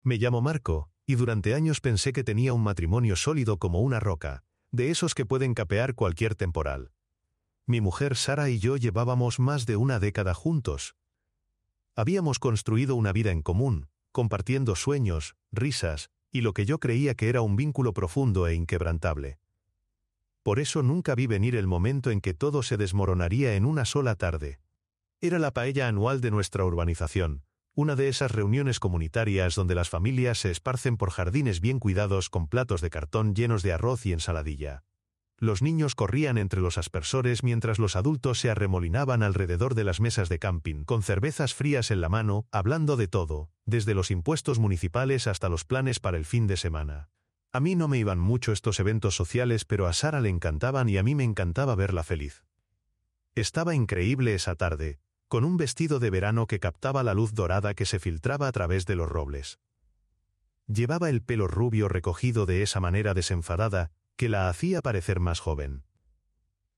Me llamo Marco, y durante años pensé que tenía un matrimonio sólido como una roca, de esos que pueden capear cualquier temporal. Mi mujer Sara y yo llevábamos más de una década juntos. Habíamos construido una vida en común, compartiendo sueños, risas, y lo que yo creía que era un vínculo profundo e inquebrantable. Por eso nunca vi venir el momento en que todo se desmoronaría en una sola tarde. Era la paella anual de nuestra urbanización, una de esas reuniones comunitarias donde las familias se esparcen por jardines bien cuidados con platos de cartón llenos de arroz y ensaladilla. Los niños corrían entre los aspersores mientras los adultos se arremolinaban alrededor de las mesas de camping, con cervezas frías en la mano, hablando de todo, desde los impuestos municipales hasta los planes para el fin de semana. A mí no me iban mucho estos eventos sociales, pero a Sara le encantaban y a mí me encantaba verla feliz. Estaba increíble esa tarde, con un vestido de verano que captaba la luz dorada que se filtraba a través de los robles. Llevaba el pelo rubio recogido de esa manera desenfadada, que la hacía parecer más joven.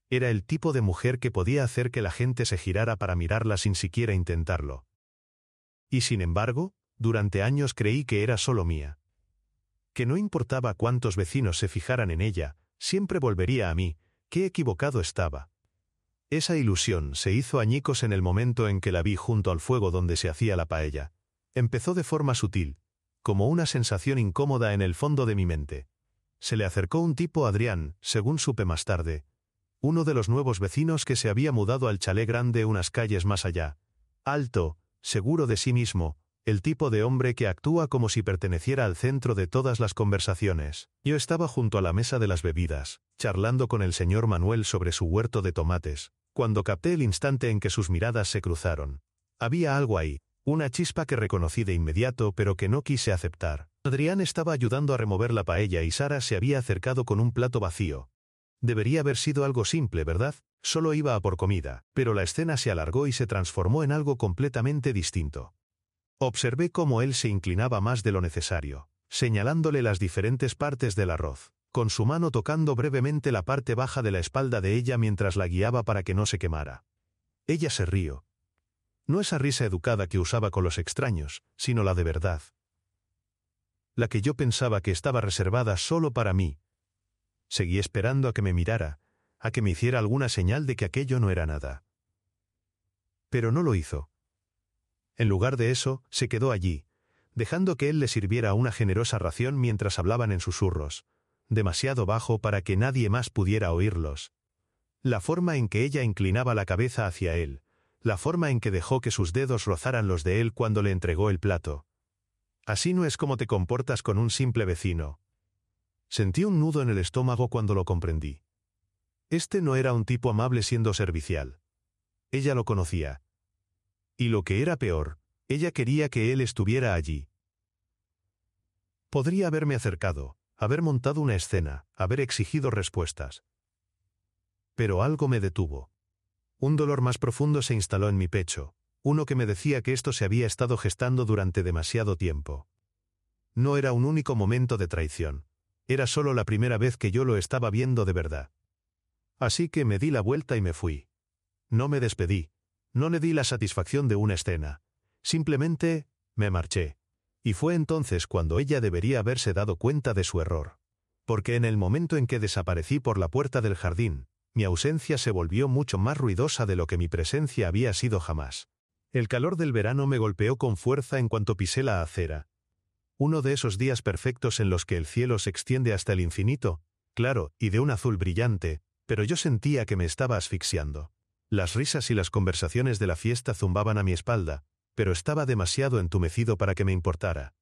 Era el tipo de mujer que podía hacer que la gente se girara para mirarla sin siquiera intentarlo. Y sin embargo, durante años creí que era solo mía. Que no importaba cuántos vecinos se fijaran en ella, siempre volvería a mí. Qué equivocado estaba. Esa ilusión se hizo añicos en el momento en que la vi junto al fuego donde se hacía la paella. Empezó de forma sutil, como una sensación incómoda en el fondo de mi mente. Se le acercó un tipo, Adrián, según supe más tarde, uno de los nuevos vecinos que se había mudado al chalet grande unas calles más allá. Alto, seguro de sí mismo, el tipo de hombre que actúa como si perteneciera al centro de todas las conversaciones. Yo estaba junto a la mesa de las bebidas, charlando con el señor Manuel sobre su huerto de tomates, cuando capté el instante en que sus miradas se cruzaron. Había algo ahí, una chispa que reconocí de inmediato pero que no quise aceptar. Adrián estaba ayudando a remover la paella y Sara se había acercado con un plato vacío. Debería haber sido algo simple, ¿verdad? Solo iba a por comida, pero la escena se alargó y se transformó en algo completamente distinto. Observé cómo él se inclinaba más de lo necesario, señalándole las diferentes partes del arroz, con su mano tocando brevemente la parte baja de la espalda de ella mientras la guiaba para que no se quemara. Ella se rió. No esa risa educada que usaba con los extraños, sino la de verdad. La que yo pensaba que estaba reservada solo para mí. Seguí esperando a que me mirara, a que me hiciera alguna señal de que aquello no era nada. Pero no lo hizo. En lugar de eso, se quedó allí, dejando que él le sirviera una generosa ración mientras hablaban en susurros, demasiado bajo para que nadie más pudiera oírlos. La forma en que ella inclinaba la cabeza hacia él, la forma en que dejó que sus dedos rozaran los de él cuando le entregó el plato. Así no es como te comportas con un simple vecino. Sentí un nudo en el estómago cuando lo comprendí. Este no era un tipo amable siendo servicial. Ella lo conocía. Y lo que era peor, ella quería que él estuviera allí. Podría haberme acercado, haber montado una escena, haber exigido respuestas. Pero algo me detuvo. Un dolor más profundo se instaló en mi pecho, uno que me decía que esto se había estado gestando durante demasiado tiempo. No era un único momento de traición. Era solo la primera vez que yo lo estaba viendo de verdad. Así que me di la vuelta y me fui. No me despedí. No le di la satisfacción de una escena. Simplemente, me marché. Y fue entonces cuando ella debería haberse dado cuenta de su error. Porque en el momento en que desaparecí por la puerta del jardín, mi ausencia se volvió mucho más ruidosa de lo que mi presencia había sido jamás. El calor del verano me golpeó con fuerza en cuanto pisé la acera. Uno de esos días perfectos en los que el cielo se extiende hasta el infinito, claro, y de un azul brillante, pero yo sentía que me estaba asfixiando. Las risas y las conversaciones de la fiesta zumbaban a mi espalda, pero estaba demasiado entumecido para que me importara.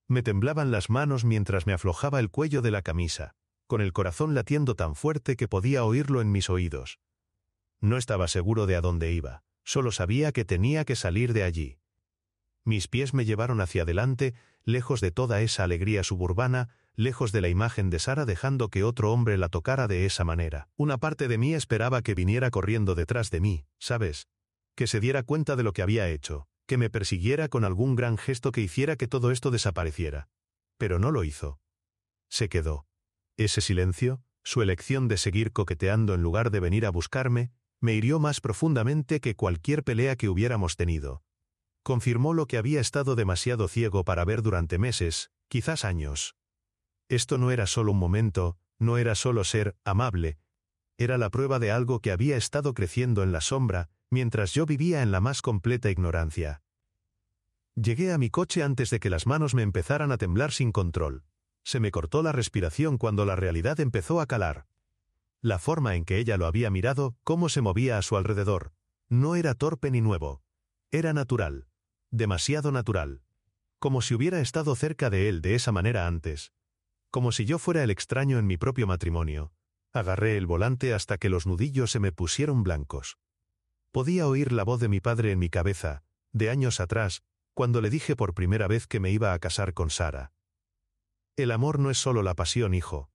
Me temblaban las manos mientras me aflojaba el cuello de la camisa, con el corazón latiendo tan fuerte que podía oírlo en mis oídos. No estaba seguro de a dónde iba, solo sabía que tenía que salir de allí. Mis pies me llevaron hacia adelante, lejos de toda esa alegría suburbana, lejos de la imagen de Sara dejando que otro hombre la tocara de esa manera. Una parte de mí esperaba que viniera corriendo detrás de mí, ¿sabes? Que se diera cuenta de lo que había hecho, que me persiguiera con algún gran gesto que hiciera que todo esto desapareciera. Pero no lo hizo. Se quedó. Ese silencio, su elección de seguir coqueteando en lugar de venir a buscarme, me hirió más profundamente que cualquier pelea que hubiéramos tenido. Confirmó lo que había estado demasiado ciego para ver durante meses, quizás años. Esto no era solo un momento, no era solo ser amable, era la prueba de algo que había estado creciendo en la sombra, mientras yo vivía en la más completa ignorancia. Llegué a mi coche antes de que las manos me empezaran a temblar sin control. Se me cortó la respiración cuando la realidad empezó a calar. La forma en que ella lo había mirado, cómo se movía a su alrededor, no era torpe ni nuevo. Era natural. Demasiado natural. Como si hubiera estado cerca de él de esa manera antes. Como si yo fuera el extraño en mi propio matrimonio. Agarré el volante hasta que los nudillos se me pusieron blancos. Podía oír la voz de mi padre en mi cabeza, de años atrás, cuando le dije por primera vez que me iba a casar con Sara. El amor no es solo la pasión, hijo.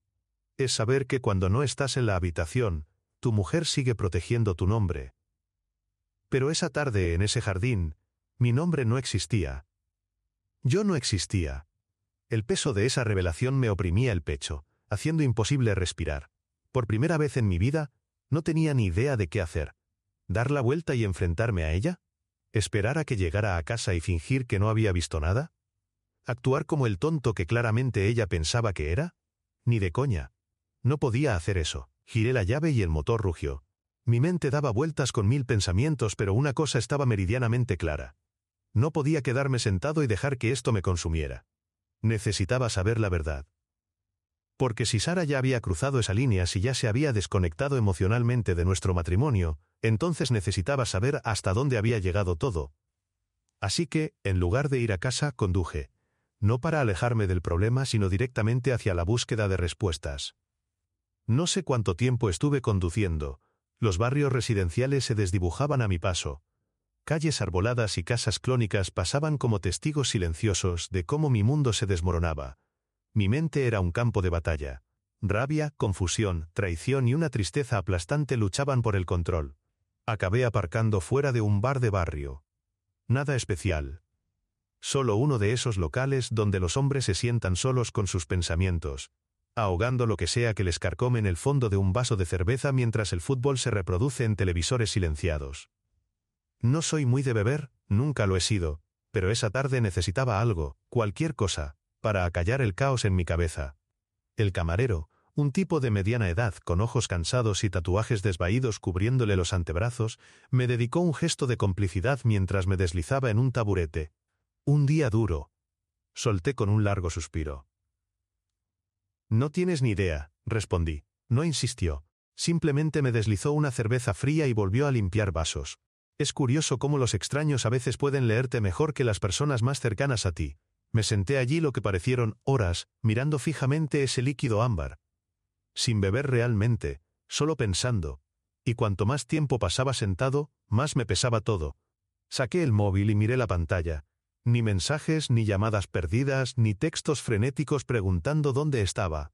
Es saber que cuando no estás en la habitación, tu mujer sigue protegiendo tu nombre. Pero esa tarde en ese jardín, mi nombre no existía. Yo no existía. El peso de esa revelación me oprimía el pecho, haciendo imposible respirar. Por primera vez en mi vida, no tenía ni idea de qué hacer. ¿Dar la vuelta y enfrentarme a ella? ¿Esperar a que llegara a casa y fingir que no había visto nada? ¿Actuar como el tonto que claramente ella pensaba que era? Ni de coña. No podía hacer eso. Giré la llave y el motor rugió. Mi mente daba vueltas con 1000 pensamientos, pero una cosa estaba meridianamente clara. No podía quedarme sentado y dejar que esto me consumiera. Necesitaba saber la verdad. Porque si Sara ya había cruzado esa línea, si ya se había desconectado emocionalmente de nuestro matrimonio, entonces necesitaba saber hasta dónde había llegado todo. Así que, en lugar de ir a casa, conduje. No para alejarme del problema, sino directamente hacia la búsqueda de respuestas. No sé cuánto tiempo estuve conduciendo. Los barrios residenciales se desdibujaban a mi paso. Calles arboladas y casas clónicas pasaban como testigos silenciosos de cómo mi mundo se desmoronaba. Mi mente era un campo de batalla. Rabia, confusión, traición y una tristeza aplastante luchaban por el control. Acabé aparcando fuera de un bar de barrio. Nada especial. Solo uno de esos locales donde los hombres se sientan solos con sus pensamientos, ahogando lo que sea que les carcome en el fondo de un vaso de cerveza mientras el fútbol se reproduce en televisores silenciados. No soy muy de beber, nunca lo he sido, pero esa tarde necesitaba algo, cualquier cosa, para acallar el caos en mi cabeza. El camarero, un tipo de mediana edad con ojos cansados y tatuajes desvaídos cubriéndole los antebrazos, me dedicó un gesto de complicidad mientras me deslizaba en un taburete. Un día duro. Solté con un largo suspiro. No tienes ni idea, respondí. No insistió. Simplemente me deslizó una cerveza fría y volvió a limpiar vasos. Es curioso cómo los extraños a veces pueden leerte mejor que las personas más cercanas a ti. Me senté allí lo que parecieron horas, mirando fijamente ese líquido ámbar. Sin beber realmente, solo pensando. Y cuanto más tiempo pasaba sentado, más me pesaba todo. Saqué el móvil y miré la pantalla. Ni mensajes, ni llamadas perdidas, ni textos frenéticos preguntando dónde estaba.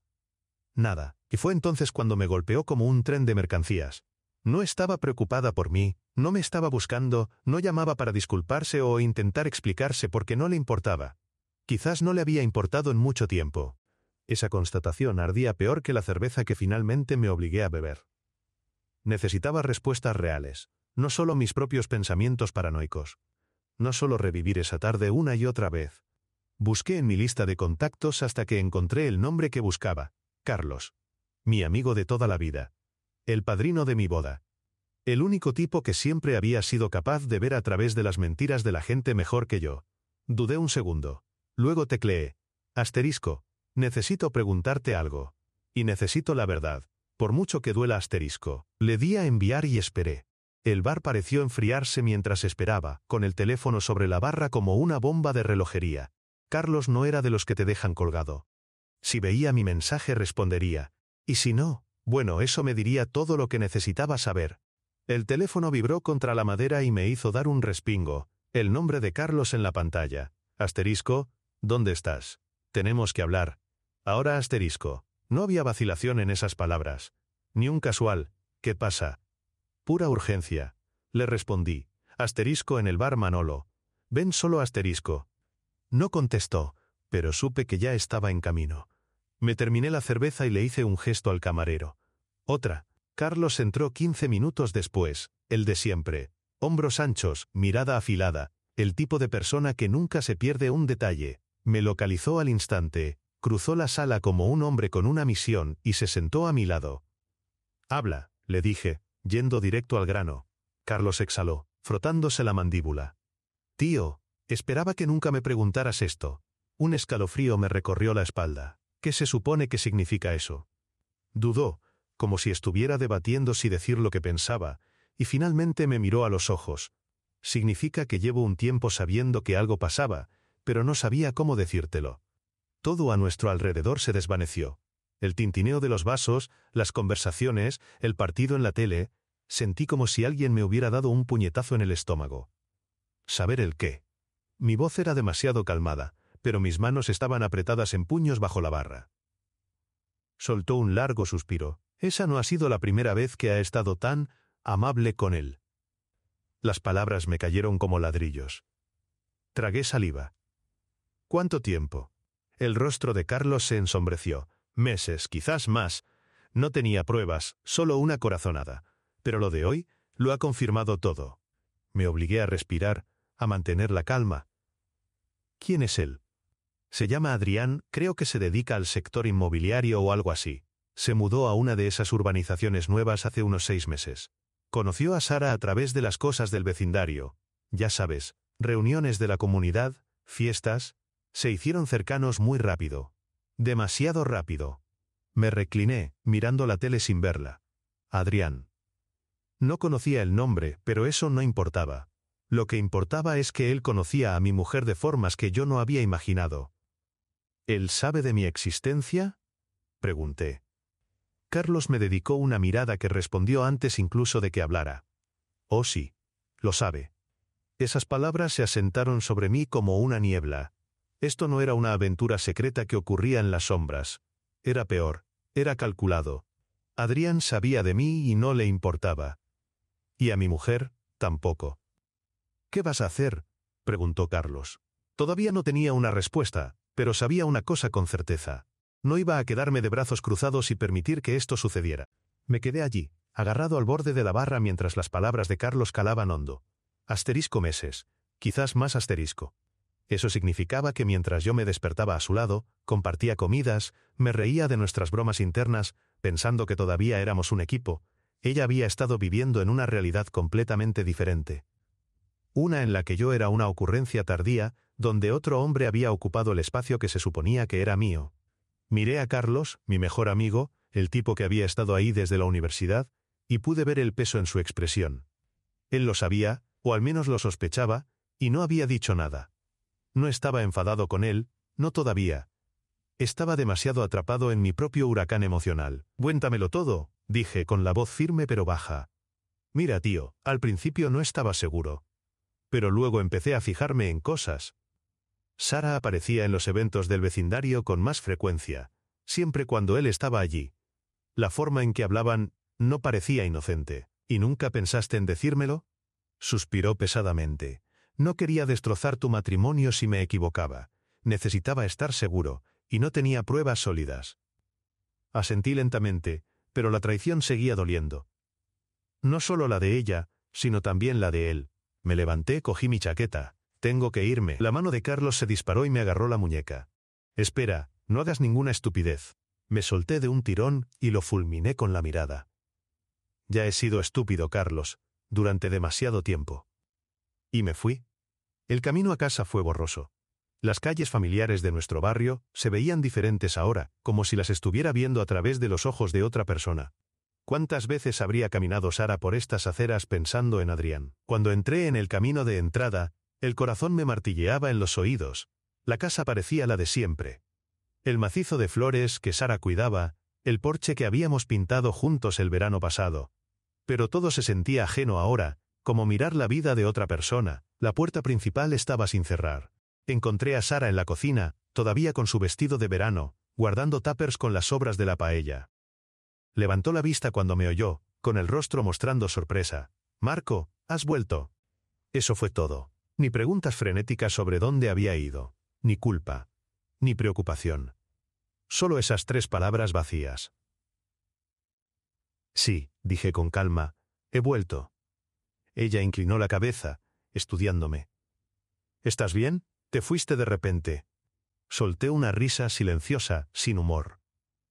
Nada. Y fue entonces cuando me golpeó como un tren de mercancías. No estaba preocupada por mí, no me estaba buscando, no llamaba para disculparse o intentar explicarse porque no le importaba. Quizás no le había importado en mucho tiempo. Esa constatación ardía peor que la cerveza que finalmente me obligué a beber. Necesitaba respuestas reales, no solo mis propios pensamientos paranoicos. No solo revivir esa tarde una y otra vez. Busqué en mi lista de contactos hasta que encontré el nombre que buscaba, Carlos. Mi amigo de toda la vida. El padrino de mi boda. El único tipo que siempre había sido capaz de ver a través de las mentiras de la gente mejor que yo. Dudé un segundo. Luego tecleé. Asterisco. Necesito preguntarte algo. Y necesito la verdad. Por mucho que duela asterisco. Le di a enviar y esperé. El bar pareció enfriarse mientras esperaba, con el teléfono sobre la barra como una bomba de relojería. Carlos no era de los que te dejan colgado. Si veía mi mensaje respondería. Y si no, bueno, eso me diría todo lo que necesitaba saber. El teléfono vibró contra la madera y me hizo dar un respingo. El nombre de Carlos en la pantalla. Asterisco. ¿Dónde estás? Tenemos que hablar. Ahora asterisco. No había vacilación en esas palabras. Ni un casual. ¿Qué pasa? Pura urgencia. Le respondí. Asterisco en el bar Manolo. Ven solo asterisco. No contestó, pero supe que ya estaba en camino. Me terminé la cerveza y le hice un gesto al camarero. Otra. Carlos entró 15 minutos después, el de siempre. Hombros anchos, mirada afilada, El tipo de persona que nunca se pierde un detalle. Me localizó al instante, cruzó la sala como un hombre con una misión y se sentó a mi lado. «Habla», le dije, yendo directo al grano. Carlos exhaló, frotándose la mandíbula. «Tío, esperaba que nunca me preguntaras esto». Un escalofrío me recorrió la espalda. ¿Qué se supone que significa eso? Dudó, como si estuviera debatiendo si decir lo que pensaba, y finalmente me miró a los ojos. Significa que llevo un tiempo sabiendo que algo pasaba, pero no sabía cómo decírtelo. Todo a nuestro alrededor se desvaneció. El tintineo de los vasos, las conversaciones, el partido en la tele. Sentí como si alguien me hubiera dado un puñetazo en el estómago. ¿Saber el qué? Mi voz era demasiado calmada, pero mis manos estaban apretadas en puños bajo la barra. Soltó un largo suspiro. Esa no ha sido la primera vez que ha estado tan amable con él. Las palabras me cayeron como ladrillos. Tragué saliva. ¿Cuánto tiempo? El rostro de Carlos se ensombreció. Meses, quizás más. No tenía pruebas, solo una corazonada. Pero lo de hoy lo ha confirmado todo. Me obligué a respirar, a mantener la calma. ¿Quién es él? Se llama Adrián, creo que se dedica al sector inmobiliario o algo así. Se mudó a una de esas urbanizaciones nuevas hace unos 6 meses. Conoció a Sara a través de las cosas del vecindario. Ya sabes, reuniones de la comunidad, fiestas. Se hicieron cercanos muy rápido. Demasiado rápido. Me recliné, mirando la tele sin verla. Adrián. No conocía el nombre, pero eso no importaba. Lo que importaba es que él conocía a mi mujer de formas que yo no había imaginado. ¿Él sabe de mi existencia?, pregunté. Carlos me dedicó una mirada que respondió antes incluso de que hablara. Oh sí, lo sabe. Esas palabras se asentaron sobre mí como una niebla. Esto no era una aventura secreta que ocurría en las sombras. Era peor, era calculado. Adrián sabía de mí y no le importaba. Y a mi mujer, tampoco. ¿Qué vas a hacer?, preguntó Carlos. Todavía no tenía una respuesta, pero sabía una cosa con certeza. No iba a quedarme de brazos cruzados y permitir que esto sucediera. Me quedé allí, agarrado al borde de la barra mientras las palabras de Carlos calaban hondo. Asterisco meses, quizás más asterisco. Eso significaba que mientras yo me despertaba a su lado, compartía comidas, me reía de nuestras bromas internas, pensando que todavía éramos un equipo, ella había estado viviendo en una realidad completamente diferente. Una en la que yo era una ocurrencia tardía, donde otro hombre había ocupado el espacio que se suponía que era mío. Miré a Carlos, mi mejor amigo, el tipo que había estado ahí desde la universidad, y pude ver el peso en su expresión. Él lo sabía, o al menos lo sospechaba, y no había dicho nada. No estaba enfadado con él, no todavía. Estaba demasiado atrapado en mi propio huracán emocional. «Cuéntamelo todo», dije con la voz firme pero baja. «Mira, tío, al principio no estaba seguro. Pero luego empecé a fijarme en cosas». Sara aparecía en los eventos del vecindario con más frecuencia, siempre cuando él estaba allí. La forma en que hablaban no parecía inocente. ¿Y nunca pensaste en decírmelo?, suspiró pesadamente. No quería destrozar tu matrimonio si me equivocaba. Necesitaba estar seguro, y no tenía pruebas sólidas. Asentí lentamente, pero la traición seguía doliendo. No solo la de ella, sino también la de él. Me levanté, cogí mi chaqueta. «Tengo que irme». La mano de Carlos se disparó y me agarró la muñeca. «Espera, no hagas ninguna estupidez». Me solté de un tirón y lo fulminé con la mirada. «Ya he sido estúpido, Carlos, durante demasiado tiempo». Y me fui. El camino a casa fue borroso. Las calles familiares de nuestro barrio se veían diferentes ahora, como si las estuviera viendo a través de los ojos de otra persona. ¿Cuántas veces habría caminado Sara por estas aceras pensando en Adrián? Cuando entré en el camino de entrada, el corazón me martilleaba en los oídos. La casa parecía la de siempre. El macizo de flores que Sara cuidaba, el porche que habíamos pintado juntos el verano pasado. Pero todo se sentía ajeno ahora, como mirar la vida de otra persona. La puerta principal estaba sin cerrar. Encontré a Sara en la cocina, todavía con su vestido de verano, guardando tuppers con las sobras de la paella. Levantó la vista cuando me oyó, con el rostro mostrando sorpresa. «Marco, ¿has vuelto?» Eso fue todo. Ni preguntas frenéticas sobre dónde había ido, ni culpa, ni preocupación. Solo esas 3 palabras vacías. «Sí», dije con calma, «he vuelto». Ella inclinó la cabeza, estudiándome. ¿Estás bien? Te fuiste de repente. Solté una risa silenciosa, sin humor.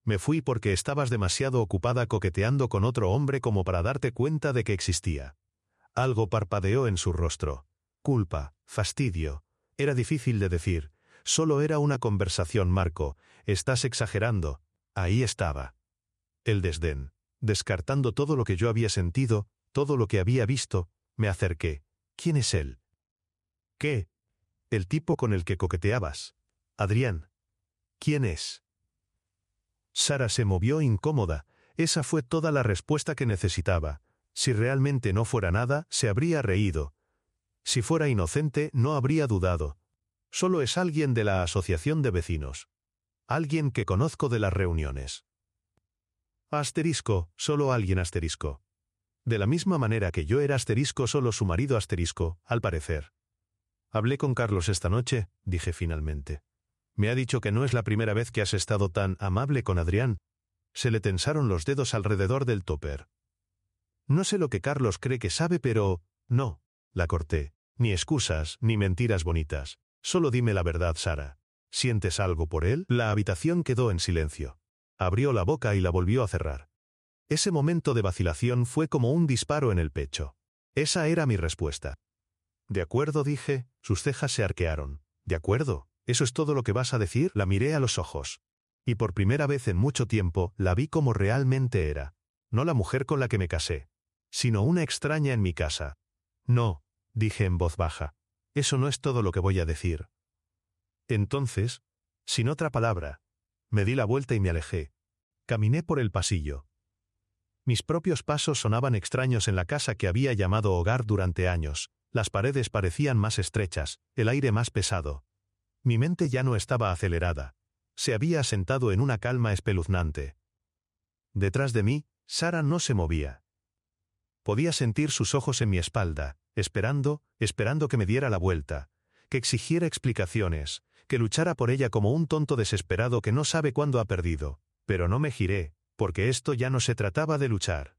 Me fui porque estabas demasiado ocupada coqueteando con otro hombre como para darte cuenta de que existía. Algo parpadeó en su rostro. Culpa, fastidio. Era difícil de decir. Solo era una conversación, Marco. Estás exagerando. Ahí estaba. El desdén. Descartando todo lo que yo había sentido, todo lo que había visto, me acerqué. ¿Quién es él? ¿Qué? El tipo con el que coqueteabas. Adrián. ¿Quién es? Sara se movió incómoda. Esa fue toda la respuesta que necesitaba. Si realmente no fuera nada, se habría reído. Si fuera inocente, no habría dudado. Solo es alguien de la asociación de vecinos. Alguien que conozco de las reuniones. Asterisco, solo alguien asterisco. De la misma manera que yo era asterisco, solo su marido asterisco, al parecer. Hablé con Carlos esta noche, dije finalmente. Me ha dicho que no es la primera vez que has estado tan amable con Adrián. Se le tensaron los dedos alrededor del topper. No sé lo que Carlos cree que sabe, pero... No, la corté. Ni excusas, ni mentiras bonitas. Solo dime la verdad, Sara. ¿Sientes algo por él? La habitación quedó en silencio. Abrió la boca y la volvió a cerrar. Ese momento de vacilación fue como un disparo en el pecho. Esa era mi respuesta. De acuerdo, dije. Sus cejas se arquearon. De acuerdo. ¿Eso es todo lo que vas a decir? La miré a los ojos. Y por primera vez en mucho tiempo la vi como realmente era. No la mujer con la que me casé, sino una extraña en mi casa. No, dije en voz baja. Eso no es todo lo que voy a decir. Entonces, sin otra palabra, me di la vuelta y me alejé. Caminé por el pasillo. Mis propios pasos sonaban extraños en la casa que había llamado hogar durante años. Las paredes parecían más estrechas, el aire más pesado. Mi mente ya no estaba acelerada. Se había asentado en una calma espeluznante. Detrás de mí, Sara no se movía. Podía sentir sus ojos en mi espalda, esperando que me diera la vuelta, que exigiera explicaciones, que luchara por ella como un tonto desesperado que no sabe cuándo ha perdido. Pero no me giré, porque esto ya no se trataba de luchar.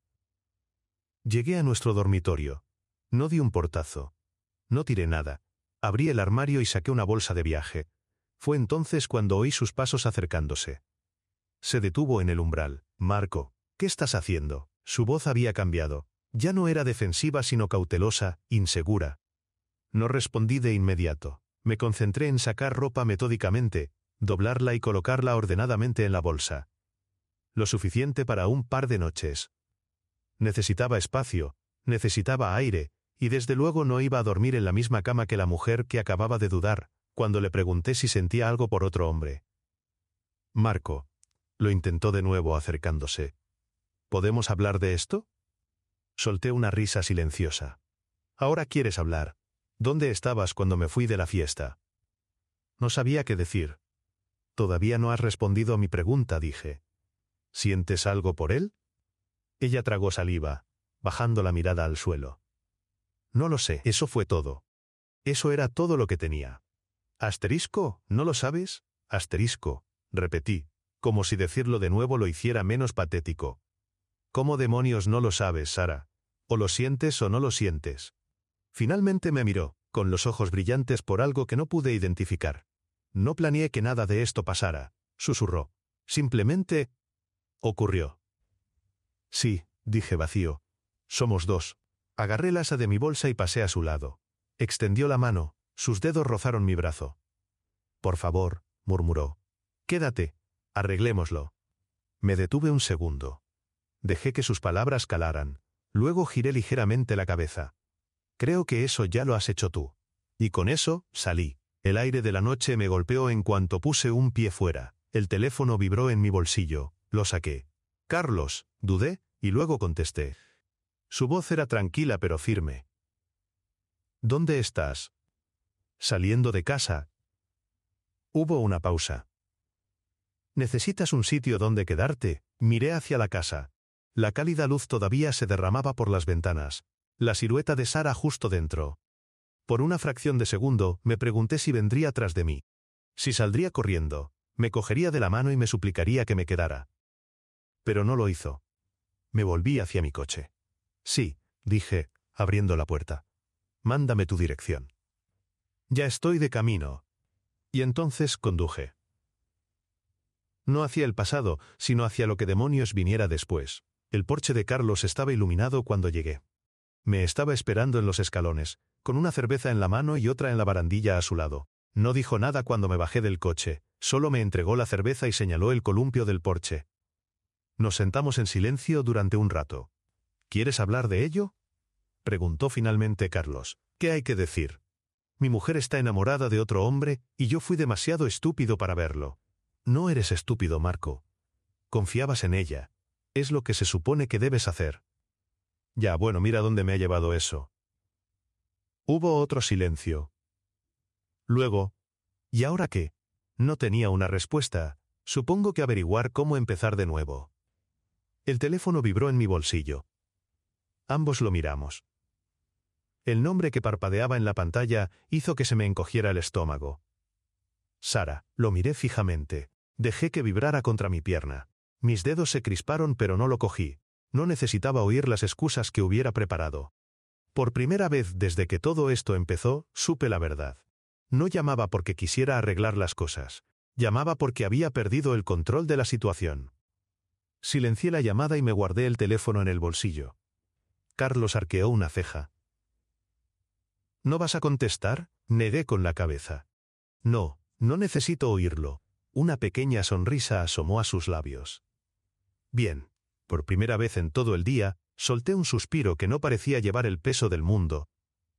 Llegué a nuestro dormitorio. No di un portazo. No tiré nada. Abrí el armario y saqué una bolsa de viaje. Fue entonces cuando oí sus pasos acercándose. Se detuvo en el umbral. Marco, ¿qué estás haciendo? Su voz había cambiado. Ya no era defensiva sino cautelosa, insegura. No respondí de inmediato. Me concentré en sacar ropa metódicamente, doblarla y colocarla ordenadamente en la bolsa. Lo suficiente para un par de noches. Necesitaba espacio, necesitaba aire, y desde luego no iba a dormir en la misma cama que la mujer que acababa de dudar, cuando le pregunté si sentía algo por otro hombre. Marco, lo intentó de nuevo acercándose. ¿Podemos hablar de esto? Solté una risa silenciosa. Ahora quieres hablar. ¿Dónde estabas cuando me fui de la fiesta? No sabía qué decir. Todavía no has respondido a mi pregunta, dije. ¿Sientes algo por él? Ella tragó saliva, bajando la mirada al suelo. No lo sé, eso fue todo. Eso era todo lo que tenía. ¿Asterisco? ¿No lo sabes? Asterisco, repetí, como si decirlo de nuevo lo hiciera menos patético. ¿Cómo demonios no lo sabes, Sara? O lo sientes o no lo sientes. Finalmente me miró, con los ojos brillantes por algo que no pude identificar. No planeé que nada de esto pasara, susurró. Simplemente... ocurrió. Sí, dije vacío. Somos dos. Agarré el asa de mi bolsa y pasé a su lado. Extendió la mano, sus dedos rozaron mi brazo. Por favor, murmuró. Quédate. Arreglémoslo. Me detuve un segundo. Dejé que sus palabras calaran. Luego giré ligeramente la cabeza. Creo que eso ya lo has hecho tú. Y con eso, salí. El aire de la noche me golpeó en cuanto puse un pie fuera. El teléfono vibró en mi bolsillo. Lo saqué. Carlos, dudé, y luego contesté. Su voz era tranquila pero firme. ¿Dónde estás? Saliendo de casa. Hubo una pausa. ¿Necesitas un sitio donde quedarte? Miré hacia la casa. La cálida luz todavía se derramaba por las ventanas. La silueta de Sara justo dentro. Por una fracción de segundo, me pregunté si vendría tras de mí. Si saldría corriendo, me cogería de la mano y me suplicaría que me quedara. Pero no lo hizo. Me volví hacia mi coche. Sí, dije, abriendo la puerta. Mándame tu dirección. Ya estoy de camino. Y entonces conduje. No hacia el pasado, sino hacia lo que demonios viniera después. El porche de Carlos estaba iluminado cuando llegué. Me estaba esperando en los escalones, con una cerveza en la mano y otra en la barandilla a su lado. No dijo nada cuando me bajé del coche, solo me entregó la cerveza y señaló el columpio del porche. Nos sentamos en silencio durante un rato. ¿Quieres hablar de ello?, preguntó finalmente Carlos. ¿Qué hay que decir? Mi mujer está enamorada de otro hombre y yo fui demasiado estúpido para verlo. No eres estúpido, Marco. Confiabas en ella. Es lo que se supone que debes hacer. Ya, bueno, mira dónde me ha llevado eso. Hubo otro silencio. Luego, ¿y ahora qué? No tenía una respuesta. Supongo que averiguar cómo empezar de nuevo. El teléfono vibró en mi bolsillo. Ambos lo miramos. El nombre que parpadeaba en la pantalla hizo que se me encogiera el estómago. Sara. Lo miré fijamente. Dejé que vibrara contra mi pierna. Mis dedos se crisparon pero no lo cogí. No necesitaba oír las excusas que hubiera preparado. Por primera vez desde que todo esto empezó, supe la verdad. No llamaba porque quisiera arreglar las cosas. Llamaba porque había perdido el control de la situación. Silencié la llamada y me guardé el teléfono en el bolsillo. Carlos arqueó una ceja. ¿No vas a contestar?, negué con la cabeza. No, no necesito oírlo. Una pequeña sonrisa asomó a sus labios. Bien. Por primera vez en todo el día, solté un suspiro que no parecía llevar el peso del mundo.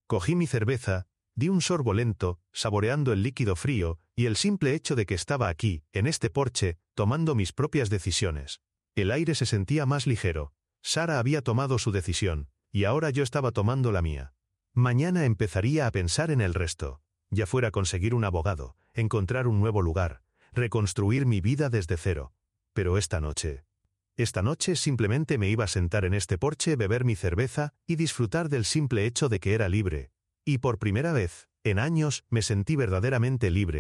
Cogí mi cerveza, di un sorbo lento, saboreando el líquido frío, y el simple hecho de que estaba aquí, en este porche, tomando mis propias decisiones. El aire se sentía más ligero. Sara había tomado su decisión, y ahora yo estaba tomando la mía. Mañana empezaría a pensar en el resto, ya fuera conseguir un abogado, encontrar un nuevo lugar, reconstruir mi vida desde cero. Pero esta noche simplemente me iba a sentar en este porche, beber mi cerveza y disfrutar del simple hecho de que era libre. Y por primera vez, en años, me sentí verdaderamente libre,